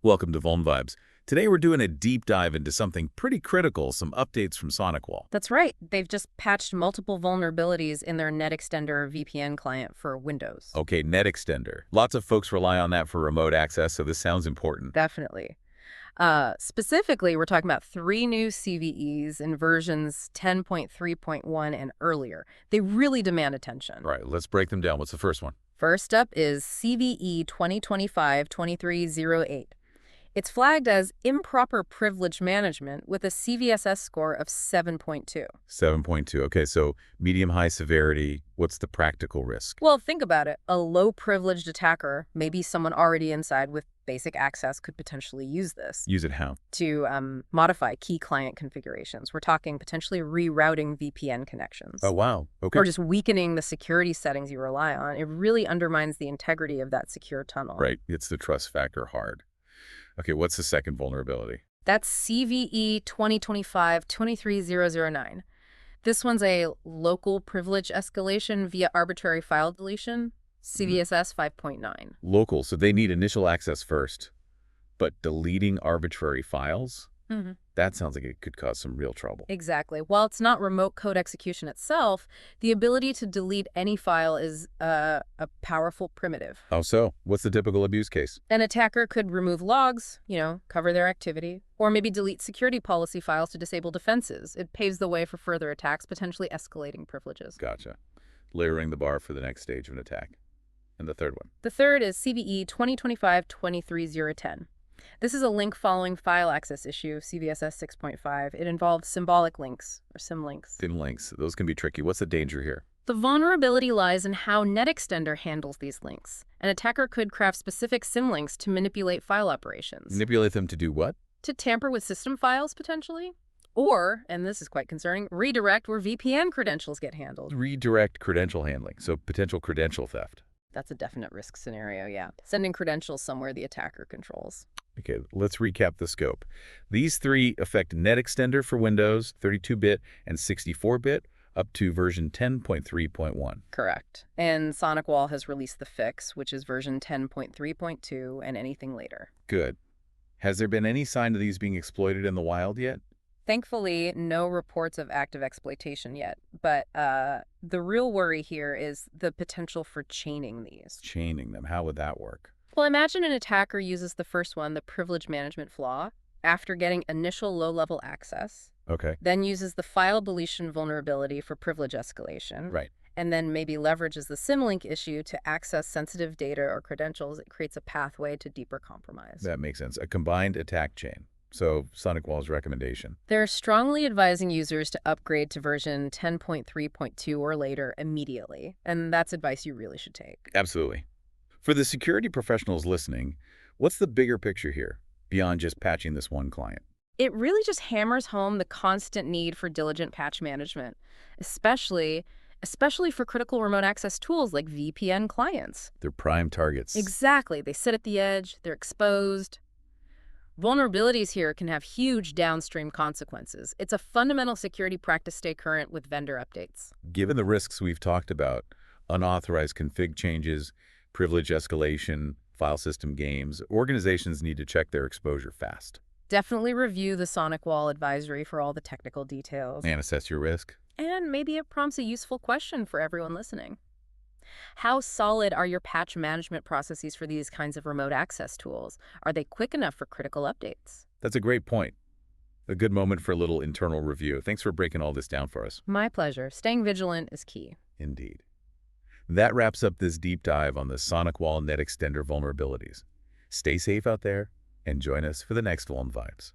Welcome to Vuln Vibes. Today we're doing a deep dive into something pretty critical, some updates from SonicWall. That's right. They've just patched multiple vulnerabilities in their NetExtender VPN client for Windows. Okay, NetExtender. Lots of folks rely on that for remote access, so this sounds important. Definitely. Specifically, we're talking about 3 new CVEs in versions 10.3.1 and earlier. They really demand attention. All right, let's break them down. What's the first one? First up is CVE 2025-2308. It's flagged as improper privilege management with a CVSS score of 7.2. 7.2. Okay, so medium-high severity. What's the practical risk? Well, think about it. A low-privileged attacker, maybe someone already inside with basic access, could potentially use this Use it how? to modify key client configurations. We're talking potentially rerouting VPN connections. Oh, wow. Okay. Or just weakening the security settings you rely on. It really undermines the integrity of that secure tunnel. Right, it's the trust factor hard. Okay, what's the second vulnerability? That's CVE 2025-23009. This one's a local privilege escalation via arbitrary file deletion, CVSS 5.9. Local, so they need initial access first, but deleting arbitrary files? Mm-hmm. That sounds like it could cause some real trouble. Exactly. While it's not remote code execution itself, the ability to delete any file is a powerful primitive. How so? What's the typical abuse case? An attacker could remove logs, cover their activity, or maybe delete security policy files to disable defenses. It paves the way for further attacks, potentially escalating privileges. Gotcha. Layering the bar for the next stage of an attack. And the third one? The third is CVE 2025-23010. This is a link following file access issue, CVSS 6.5. It involves symbolic links, or symlinks. Symlinks. Those can be tricky. What's the danger here? The vulnerability lies in how NetExtender handles these links. An attacker could craft specific symlinks to manipulate file operations. Manipulate them to do what? To tamper with system files, potentially. Or, and this is quite concerning, redirect where VPN credentials get handled. Redirect credential handling, so potential credential theft. That's a definite risk scenario, yeah. Sending credentials somewhere the attacker controls. Okay, let's recap the scope. These 3 affect NetExtender for Windows, 32-bit and 64-bit, up to version 10.3.1. Correct. And SonicWall has released the fix, which is version 10.3.2 and anything later. Good. Has there been any sign of these being exploited in the wild yet? Thankfully, no reports of active exploitation yet, but the real worry here is the potential for chaining these. Chaining them, how would that work? Well, imagine an attacker uses the first one, the privilege management flaw, after getting initial low-level access, Okay. then uses the file deletion vulnerability for privilege escalation, Right. and then maybe leverages the symlink issue to access sensitive data or credentials. It creates a pathway to deeper compromise. That makes sense. A combined attack chain. So SonicWall's recommendation. They're strongly advising users to upgrade to version 10.3.2 or later immediately, and that's advice you really should take. Absolutely. For the security professionals listening, what's the bigger picture here, beyond just patching this one client? It really just hammers home the constant need for diligent patch management, especially for critical remote access tools like VPN clients. They're prime targets. Exactly. They sit at the edge, they're exposed. Vulnerabilities here can have huge downstream consequences. It's a fundamental security practice to stay current with vendor updates. Given the risks we've talked about, unauthorized config changes, privilege escalation, file system games, organizations need to check their exposure fast. Definitely review the SonicWall advisory for all the technical details. And assess your risk. And maybe it prompts a useful question for everyone listening. How solid are your patch management processes for these kinds of remote access tools? Are they quick enough for critical updates? That's a great point. A good moment for a little internal review. Thanks for breaking all this down for us. My pleasure. Staying vigilant is key. Indeed. That wraps up this deep dive on the SonicWall NetExtender vulnerabilities. Stay safe out there and join us for the next Vuln Vibes.